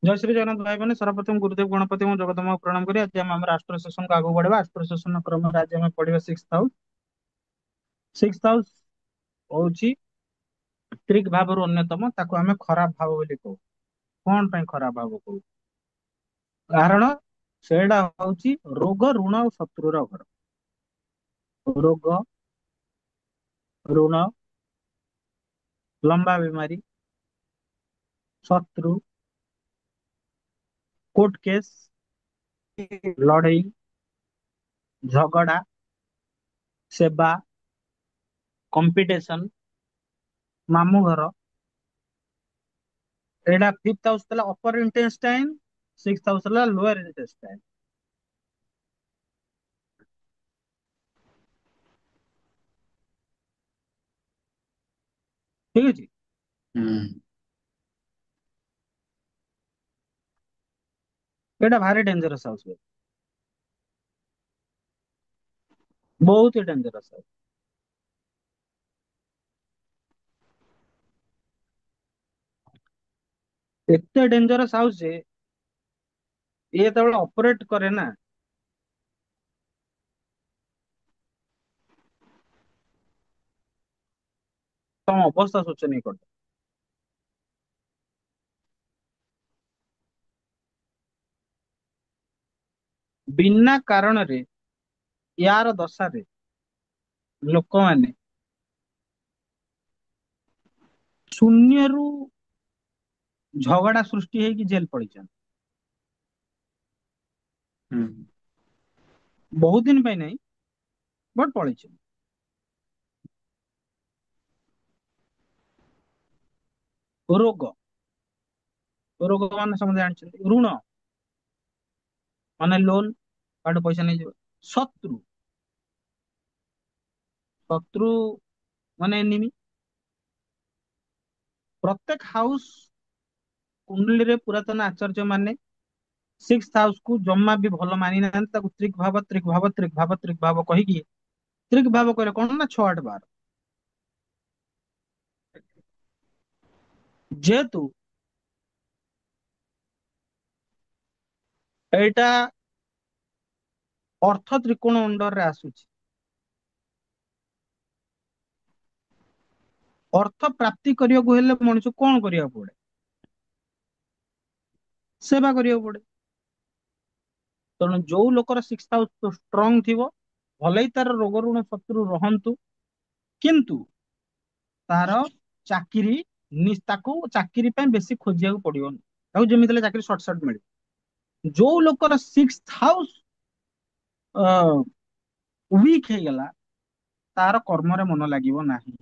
जय श्री जगन्नाथ भाई मैंने सर्वप्रथम गुरुदेव गणपति और जगदम्ब प्रणाम करी आज हम राष्ट्र सेशन को आगू बढ़ेगा राष्ट्र सेशन क्रम आज हम पढ़िबा सिक्स हाउस होची त्रिक भाव अन्यतम ताको आमे खराब भाव बोली कहू कौन ପାଇଁ खराब भाव कहू कारण सेटा होची रोग ऋण और शत्रुर घर रोग ऋण लंबा बीमारी शत्रु कोर्ट केस लड़ई झगड़ा सेवा कंपटीशन मामू घर एटा फिफ्थ हाउस तला अपर इंटेस्टाइन सिक्स्थ हाउस तला लोअर इंटेस्टाइन ठीक अछि हम्म। एटा भारी डेंजरस हाउस बहुत ही डेंजरस हाउस एते डेंजरस हाउस जे ये जेତେବେଳେ ऑपरेट करे ना तम अवस्था शोचनीय कर बिना कारण रे यार दशा रे लोक माने शून्यरू झगड़ा सृष्टि ହେଇକି जेल पड़ीछन हम्म। बहुत दिन पे नहीं बट पड़ीछन रोग रोग माने समझ जानछन ऋण माने लोन काडू पैसा नहीं ଯିବ शत्रु शत्रु माने एनिमी प्रत्येक हाउस कुंडली रे पुरातन आचार्य माने सिक्स हाउस को जम्मा भी भल मानि ना त्रिक भाव त्रिक भाव त्रिक भाव त्रिक भाव कहीकि त्रिक भाव कहले कौन ना 6 8 12 जेहेतु एटा अर्थ त्रिकोण अंडर रे आसुची अर्थ प्राप्ति କରିବାକୁ हेले मनुष्य कौन କରିବାକୁ पड़े सेवा କରିବାକୁ पड़े ତେଣୁ ଯୋଉ ଲୋକର ସିକ୍ସ ହାଉସ ଷ୍ଟ୍ରଙ୍ଗ ଥିବ ଭଲେଇ ତାର ରୋଗ ଋଣ ଶତ୍ରୁ ରହନ୍ତୁ କିନ୍ତୁ ତାର ଚାକିରି ତାକୁ ଚାକିରି ପାଇଁ ବେଶୀ ଖୋଜିବାକୁ ପଡିବନି ତାକୁ ଯେମିତି ହେଲେ ଚାକିରି ସର୍ଟ ସର୍ଟ ମିଳିବ ଯୋଉ ଲୋକର ସିକ୍ସ ହାଉସ ୱିକ୍ ହେଇଗଲା ତାର କର୍ମରେ ମନ ଲାଗିବ ନାହିଁ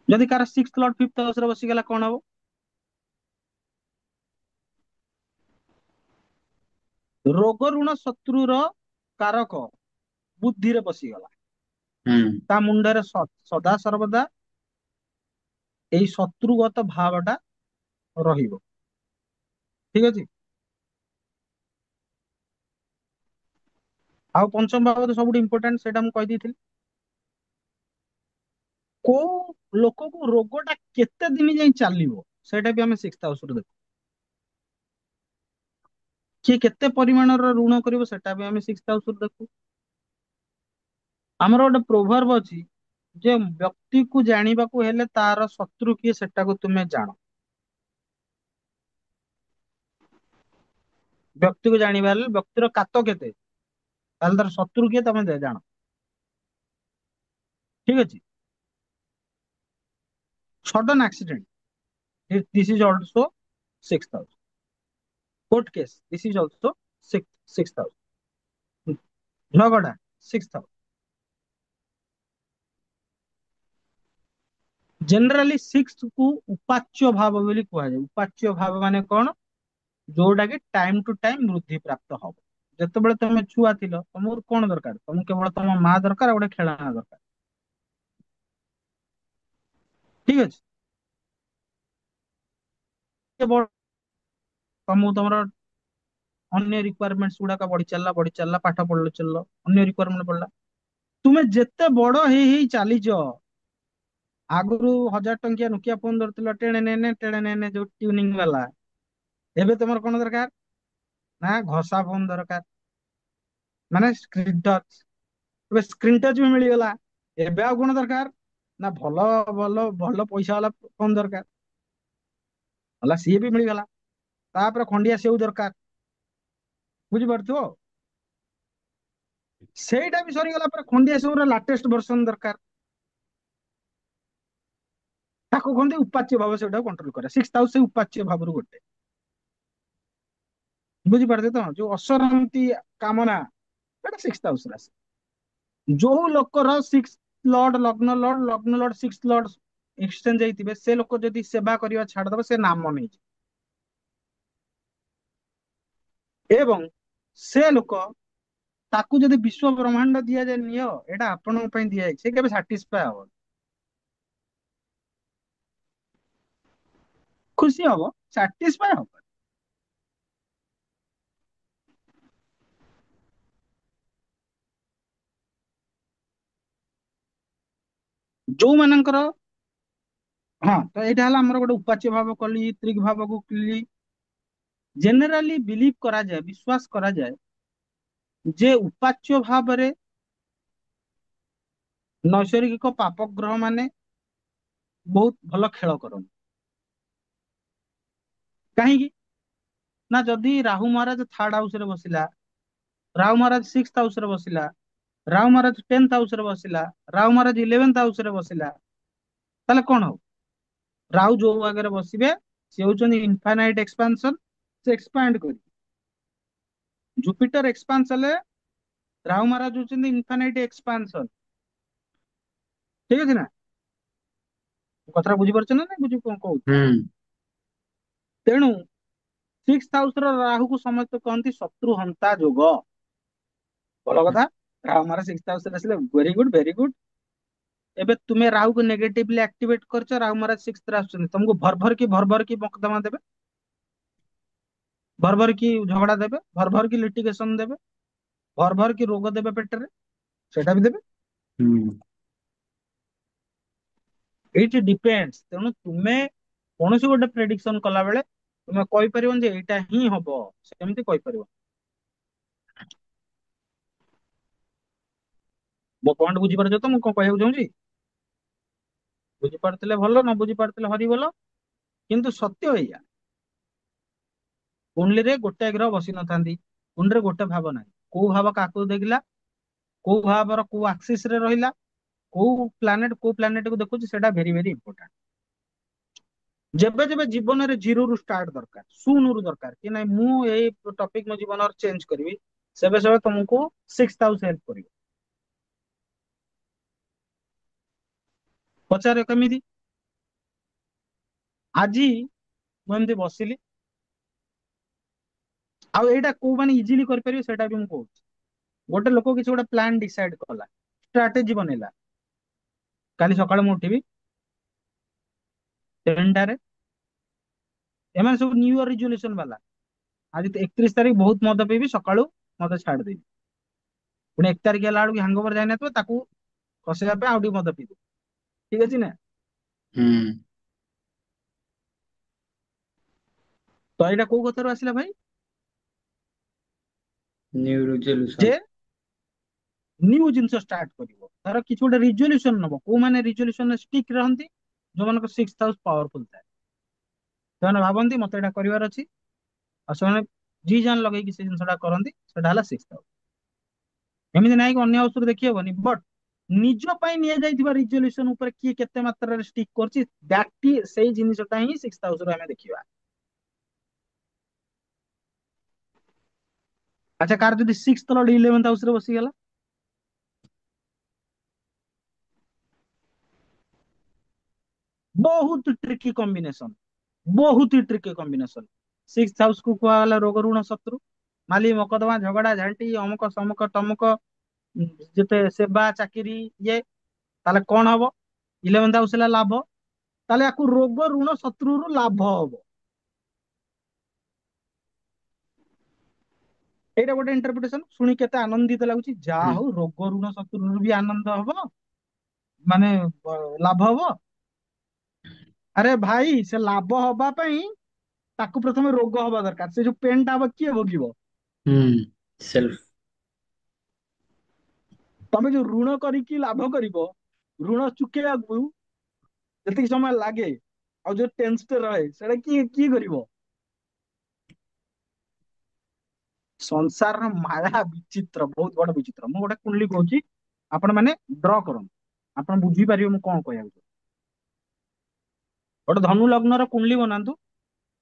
ଯଦି car six Lord fifth house ରେ ବସିଗଲା କଣ ହବ ରୋଗ ଋଣ ଶତ୍ରୁର କାରକ ବୁଦ୍ଧିରେ ପଶିଗଲା हम्म। ତା ମୁଣ୍ଡରେ ସଦା ସର୍ବଦା ଏଇ ଶତ୍ରୁଗତ ଭାବ ଟା ରହିବ ଠିକ ଅଛି ଆଉ ପଞ୍ଚମ ଭାବ ସବୁଠୁ ଇମ୍ପୋର୍ଟାଣ୍ଟ ସେଇଟା ମୁଁ କହିଦେଇଥିଲି କୋଉ ଲୋକକୁ ରୋଗଟା କେତେ ଦିନ ଯାଇ ଚାଲିବ ସେଇଟା ବି ଆମେ ସିକ୍ସ ହାଉସରୁ ଦେଖୁ କିଏ କେତେ ପରିମାଣର ଋଣ କରିବ ସେଟା ବି ଆମେ ସିକ୍ସ ହାଉସରୁ ଦେଖୁ ଆମର ଗୋଟେ ପ୍ରୋଭର୍ବ ଅଛି ଯେ ବ୍ୟକ୍ତିକୁ ଜାଣିବାକୁ ହେଲେ ତାର ଶତ୍ରୁ କିଏ ସେଟାକୁ ତୁମେ ଜାଣ ବ୍ୟକ୍ତିକୁ ଜାଣିବା ହେଲେ ବ୍ୟକ୍ତିର କାତ କେତେ ତାହେଲେ ତାର ଶତ୍ରୁ କିଏ ତମେ ଜାଣ ଠିକ ଅଛି sudden accident this is also six house court case this is also six house ଝଗଡା ସିକ୍ସ ହାଉସ ଜେନେରାଲି ସିକ୍ସ କୁ ଉପାଚ୍ୟ ଭାବ ବୋଲି କୁହାଯାଏ ଉପାଚ୍ୟ ଭାବ ମାନେ କଣ ଯୋଉଟା କି ଟାଇମ ଟୁ ଟାଇମ ବୃଦ୍ଧି ପ୍ରାପ୍ତ ହବ ଯେତେବେଳେ ତମେ ଛୁଆ ଥିଲ ତମକୁ କଣ ଦରକାର ତମକୁ କେବଳ ତମ ମା ଦରକାର ଆଉ ଗୋଟେ ଖେଳଣା ଦରକାର ଠିକ ଅଛି କେବଳ ତମକୁ ତମର ଅନ୍ୟ ରିକ୍ୱାରମେଣ୍ଟ ଗୁଡାକ ବଢି ଚାଲିଲା ପାଠ ପଢିଲ ଚାଲିଲ ଅନ୍ୟ ରିକ୍ୱାରମେଣ୍ଟ ପଡିଲା ତୁମେ ଯେତେ ବଡ ହେଇ ହେଇ ଚାଲିଛ ଆଗରୁ 1000 ଟଙ୍କିଆ ନୋକିଆ ଫୋନ ଧରୁଥିଲ, ଟେଣେ ନେନେ ଯୋଉ ଟ୍ୟୁନିଂ ବାଲା। ଏବେ ତମର କଣ ଦରକାର? ନା ଘଷା ଫୋନ ଦରକାର, ମାନେ ସ୍କ୍ରିନ୍ ଟଚ୍। ଏବେ ସ୍କ୍ରିନ୍ ଟଚ୍ ବି ମିଳିଗଲା। ଏବେ ଆଉ କଣ ଦରକାର? ନା ଭଲ ଭଲ ଭଲ ପଇସା ବାଲା ଫୋନ ଦରକାର। ହେଲା, ସିଏ ବି ମିଳିଗଲା। ତାପରେ ଖଣ୍ଡିଆ ସେଉ ଦରକାର, ବୁଝିପାରୁଥିବ। ସେଇଟା ବି ସରିଗଲା ପରେ ଖଣ୍ଡିଆ ସେଉର ଲାଟେଷ୍ଟ ଭର୍ସନ ଦରକାର। ତାକୁ କହନ୍ତି ଉପାଚ୍ୟ ଭାବ, ସେଟାକୁ କଣ୍ଟ୍ରୋଲ କରେ। 6 ସେ ଉପାଚ୍ୟ ଭାବରୁ ଗୋଟେ। ବୁଝିପାରୁଛ ତ, ଯୋଉ ଅସରନ୍ତି କାମନା, ସେଟା 6 ରାଶି। ଯୋଉ ଲୋକର 6 ଲର୍ଡ ସିକ୍ସ ଲର୍ଡ ଏକ୍ସଚେଞ୍ଜ ହେଇଥିବେ, ସେ ଲୋକ ଯଦି ସେବା କରିବା ଛାଡିଦବ, ସେ ନାମ ନେଇଯିବ। ଏବଂ ସେ ଲୋକ, ତାକୁ ଯଦି ବିଶ୍ଵ ବ୍ରହ୍ମାଣ୍ଡ ଦିଆଯାଏ, ନିଅ ଏଇଟା ଆପଣଙ୍କ ପାଇଁ ଦିଆଯାଇଛି, ସେ କେବେ ସାଟିସ୍ଫାଏ ହବ, ଖୁସି ହବ, ସାଟିସ୍ଫାଏ ହବ। ଯୋଉମାନଙ୍କର, ହଁ, ତ ଏଇଟା ହେଲା ଆମର ଗୋଟେ ଉପାଚ୍ୟ ଭାବ କଲି, ତ୍ରିକ ଭାବକୁ କଲି। ଜେନେରାଲି ବିଲିଭ କରାଯାଏ, ବିଶ୍ୱାସ କରାଯାଏ ଯେ ଉପାଚ୍ୟ ଭାବରେ ନୈସର୍ଗିକ ପାପ ଗ୍ରହ ମାନେ ବହୁତ ଭଲ ଖେଳ କରନ୍ତି। କାହିଁକି? ନା ଯଦି ରାହୁ ମହାରାଜ ଥାର୍ଡ ହାଉସ ରେ ବସିଲା, ରାହୁ ମହାରାଜ 6th ହାଉସ ରେ ବସିଲା, ରାହୁ ମହାରାଜ 10th ହାଉସ ରେ ବସିଲା, ରାହୁ ମହାରାଜ 11th ହାଉସ ରେ ବସିଲା, ତାହେଲେ କଣ ହବ? ରାହୁ ଯୋଉ ଆଗରେ ବସିବେ, ସେ ହଉଛନ୍ତି ଇନଫାନାଇଟ ଏକ୍ସପାନସନ, ସେ ଏକ୍ସପାଣ୍ଡ କରିବେ। ଜୁପିଟର ଏକ୍ସପାନ୍ସ ହେଲେ, ରାହୁ ମହାରାଜ ହଉଛନ୍ତି ଇନଫାନାଇଟ ଏକ୍ସପାନସନ। ଠିକ ଅଛି ନା? କଥାଟା ବୁଝିପାରୁଛ ନା? ନା ବୁଝି କଣ କହୁଛି? ହୁଁ। ତେଣୁ 6th ହାଉସ ର ରାହୁକୁ ସମସ୍ତେ କହନ୍ତି ଶତ୍ରୁ ହନ୍ତା ଯୋଗ। ଭଲ କଥା। ରାହୁ ମହାରାଜ 6th ହାଉସ ରେ ଆସିଲେ, ଭେରି ଗୁଡ ଭେରି ଗୁଡ। ଏବେ ତୁମେ ରାହୁକୁ ନେଗେଟିଭଲି ଆକ୍ଟିଭେଟ କରିଛ, ରାହୁ ମହାରାଜ 6th ରେ ଆସୁଛନ୍ତି, ତମକୁ ଭର ଭର କି ମକଦ୍ଦମା ଦେବେ, ଭର ଭର କି ଝଗଡା ଦେବେ, ଭର ଭର କି ଲିଟିଗେସନ ଦେବେ, ଭର ଭର କି ରୋଗ ଦେବେ ପେଟରେ, ସେଟା ବି ଦେବେ। ହୁଁ। ଏଇଠି ଡିପେଣ୍ଡସ। ତେଣୁ ତୁମେ କୌଣସି ଗୋଟେ ପ୍ରେଡିକ୍ସନ କଲା ବେଳେ ତୁମେ କହିପାରିବନି ଯେ ଏଇଟା ହିଁ ହବ, ସେମିତି କହିପାରିବ। ମୋ ପଏଣ୍ଟ ବୁଝିପାରୁଛ ତ, ମୁଁ କଣ କହିବାକୁ ଚାହୁଁଛି? ବୁଝିପାରୁଥିଲେ ଭଲ, ନ ବୁଝିପାରୁଥିଲେ ହରିବୋଲ। କିନ୍ତୁ ସତ୍ୟ ଏଇଆ, କୁଣ୍ଡଲୀରେ ଗୋଟେ ଗ୍ରହ ବସି ନଥାନ୍ତି, କୁଣ୍ଡରେ ଗୋଟେ ଭାବ ନାହିଁ। କୋଉ ଭାବ କାହାକୁ ଦେଖିଲା, କୋଉ ଭାବର କୋଉ ଆକ୍ସିସ ରେ ରହିଲା, କୋଉ ପ୍ଲାନେଟ କୁ ଦେଖୁଛି, ସେଟା ଭେରି ଭେରି ଇମ୍ପୋର୍ଟାଣ୍ଟ। ଯେବେ ଯେବେ ଜୀବନରେ ଜିରୋ ରୁ ଷ୍ଟାର୍ଟ ଦରକାର, ଶୂନ ରୁ ଦରକାର କି ନାଇଁ, ମୁଁ ଏଇ ଟପିକ ମୋ ଜୀବନରେ ଚେଞ୍ଜ କରିବି, ସେବେ ସେବେ ତମକୁ 6th ହାଉସ ହେଲ୍ପ କରିବ। ପଚାର କେମିତି? ଆଜି ମୁଁ ଏମିତି ବସିଲି, ଆଉ ଏଇଟା କୋଉ ମାନେ ଇଜିଲି କରିପାରିବେ ସେଇଟା ବି ମୁଁ କହୁଛି। ଗୋଟେ ଲୋକ କିଛି ଗୋଟେ ପ୍ଲାନ ଡିସାଇଡ କଲା, ଷ୍ଟ୍ରାଟେଜି ବନେଇଲା, କାଲି ସକାଳେ ମୁଁ ଉଠିବି 10ଟାରେ। ଏମାନେ ସବୁ ନ୍ୟୁ ଇୟର ରିଜଲ୍ୟୁସନ ବାଲା। ଆଜି 31 ତାରିଖ, ବହୁତ ମଦ ପିଇବି, ସକାଳୁ ମଦ ଛାଡିଦେବି। ପୁଣି 1 ତାରିଖ ହେଲା ବେଳକୁ ହ୍ୟାଙ୍ଗଓଭର ଯାଇନଥିବ, ତାକୁ କଷେଇବା ପାଇଁ ଆଉ ଟିକେ ମଦ ପିଇବି। ଠିକ ଅଛି ନା? ହୁଁ। ତ ଏଇଟା କୋଉ କଥାରୁ ଆସିଲା ଭାଇ? ନ୍ୟୁ ଯେ ରିଜଲ୍ୟୁସନ। ନ୍ୟୁ ଜିନିଷ ଷ୍ଟାର୍ଟ କରିବ, ଧର କିଛି ଗୋଟେ ରିଜଲ୍ୟୁସନ ନବ। କୋଉମାନେ ରିଜଲ୍ୟୁସନରେ ଷ୍ଟିକ ରହନ୍ତି? ଯୋଉମାନଙ୍କ 6th ହାଉସ ପାୱାରଫୁଲ ଥାଏ। ସେମାନେ ଭାବନ୍ତି ମତେ ଏଇଟା କରିବାର ଅଛି, ଆଉ ସେମାନେ ଜି ଜାନ ଲଗେଇକି ସେ ଜିନିଷଟା କରନ୍ତି, ସେଟା ହେଲା 6th ହାଉସ। ଏମିତି ନାହିଁ କି ଅନ୍ୟ ହାଉସରୁ ଦେଖି ହବନି, ବଟ ନିଜ ପାଇଁ ନିଆଯାଇଥିବା ରିଜଲ୍ୟୁସନ ଉପରେ କିଏ କେତେ ମାତ୍ରାରେ ଷ୍ଟିକ କରୁଛି, ସେଇ ଜିନିଷଟା ହିଁ 6th ହାଉସରୁ ଆମେ ଦେଖିବା। ଆଚ୍ଛା, କାହାର ଯଦି 6th ଲର୍ଡ 11th ହାଉସରେ ବସିଗଲା, ବହୁତ ଟ୍ରିକି କମ୍ବିନେସନ, ବହୁତ ହି ଟ୍ରିକି କମ୍ବିନେସନ। 6th ହାଉସ କୁ କୁହାଗଲା ରୋଗ ଋଣ ଶତ୍ରୁ, ମାଲି ମକଦ୍ଦମା, ଝଗଡା ଝାଣ୍ଟି, ଅମକ ସମକ ତମକ, ଯେତେ ସେବା ଚାକିରି ଇଏ। ତାହେଲେ କଣ ହବ? 11th ହାଉସ ହେଲା ଲାଭ, ତାହେଲେ ଆକୁ ରୋଗ ଋଣ ଶତ୍ରୁରୁ ଲାଭ ହବ। ଏଇଟା ଗୋଟେ ଇଣ୍ଟରପ୍ରିଟେସନ। ଶୁଣି କେତେ ଆନନ୍ଦିତ ଲାଗୁଛି, ଯାହା ହୁଁ। ହଉ ରୋଗ ଋଣ ଶତ୍ରୁରୁ ବି ଆନନ୍ଦ ହବ, ମାନେ ଲାଭ ହବ। ଆରେ ଭାଇ ସେ ଲାଭ ହବା ପାଇଁ ତାକୁ ପ୍ରଥମେ ରୋଗ ହବା ଦରକାର। ସେ ଯୋଉ ପେନ୍ ଟା ହବ କିଏ ଭୋଗିବ? ହୁଁ। ସେଲ୍ଫ। ତମେ ଯୋଉ ଋଣ କରିକି ଲାଭ କରିବ, ଋଣ ଚୁକେଇବାକୁ ଯେତିକି ସମୟ ଲାଗେ ଆଉ ଯୋଉ ଟେନ୍ସ ରହେ ସେଟା କିଏ କିଏ କରିବ? ସଂସାରର ମାୟା ବିଚିତ୍ର, ବହୁତ ବଡ ବିଚିତ୍ର। ମୁଁ ଗୋଟେ କୁଣ୍ଡଲି କହୁଛି, ଆପଣ ମାନେ ଡ୍ର କରନ୍ତୁ, ଆପଣ ବୁଝିପାରିବେ ମୁଁ କଣ କହିବାକୁ ଚାହୁଁଛି। ଗୋଟେ ଧନୁ ଲଗ୍ନର କୁଣ୍ଡଲି ବନାନ୍ତୁ,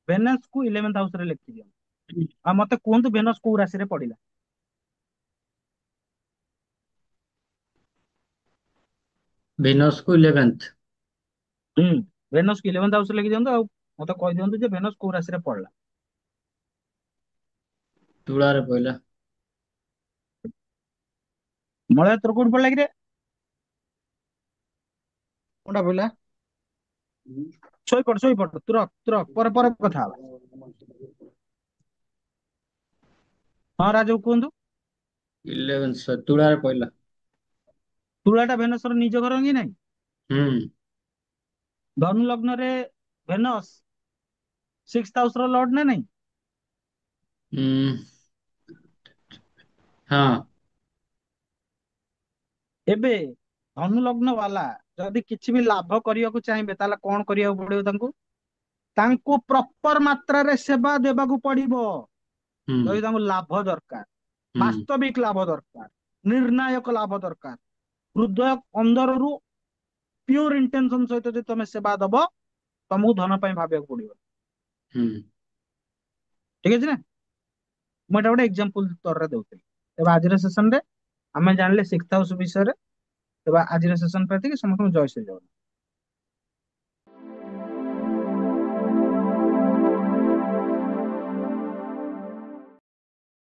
ଭେନସ କୁ 11th ହାଉସ ରେ ଲେଖି ଦିଅନ୍ତୁ, ଆଉ ମତେ କୁହନ୍ତୁ ଭେନସ କୋଉ ରାଶିରେ ପଡିଲା। ଭିନସ୍ କୁ 11th। ହୁଁ, ଭେନସ କୁ 11th ହାଉସ ରେ ଲେଖି ଦିଅନ୍ତୁ, ଆଉ ମତେ କହିଦିଅନ୍ତୁ ଯେ ଭେନସ କୋଉ ରାଶିରେ ପଡିଲା। ତୁଳାରେ ପଇଲା। ମଳୟ ତୋର କୋଉଠି ପଡିଲା କିରେ? କୋଉଟା ପଇଲା? ଶୋଇପଡ ଶୋଇପଡ, ତୁ ରଖ ତୁ ରଖ, ପରେ ପରେ କଥା ହବା। 11th ହଁ ରାଜୁ କୁହନ୍ତୁ। ତୁଳାରେ ପଇଲା। ତୁଳାଟା ଭେନସର ନିଜ ଘର କି ନାହିଁ? ହୁଁ। ଧନୁ ଲଗ୍ନରେ ଭେନସ 6th ହାଉସ ର ଲର୍ଡ ନା ନାଇଁ? ହୁଁ। ହଁ। ଏବେ ଧନୁ ଲଗ୍ନ ବାଲା ଯଦି କିଛି ବି ଲାଭ କରିବାକୁ ଚାହିଁବେ ତାହେଲେ କଣ କରିବାକୁ ପଡିବ ତାଙ୍କୁ? ତାଙ୍କୁ ପ୍ରପର ମାତ୍ରାରେ ସେବା ଦେବାକୁ ପଡିବ। ହୁଁ। ଯଦି ତାଙ୍କୁ ଲାଭ ଦରକାର, ହୁଁ। ବାସ୍ତବିକ ଲାଭ ଦରକାର, ନିର୍ଣ୍ଣାୟକ ଲାଭ ଦରକାର, ହୃଦୟ ଅନ୍ଦରରୁ ପିଓର ଇଣ୍ଟେନସନ ସହିତ ଯଦି ତମେ ସେବା ଦବ, ତମକୁ ଧନ ପାଇଁ ଭାବିବାକୁ ପଡିବ। ହୁଁ। ଠିକ ଅଛି ନା? ମୁଁ ଏଟା ଗୋଟେ ଏକ୍ସାମ୍ପଲ ତରରେ ଦଉଥିଲି। ତେବେ ଆଜିର ସେସନରେ ଆମେ ଜାଣିଲେ 6th ହାଉସ ବିଷୟରେ। ତେବେ ଆଜିର ସେସନ ପାଇଁ ଏତିକି। ସମସ୍ତଙ୍କୁ ଜୟ ଶ୍ରୀ ଜଗନ୍ନାଥ।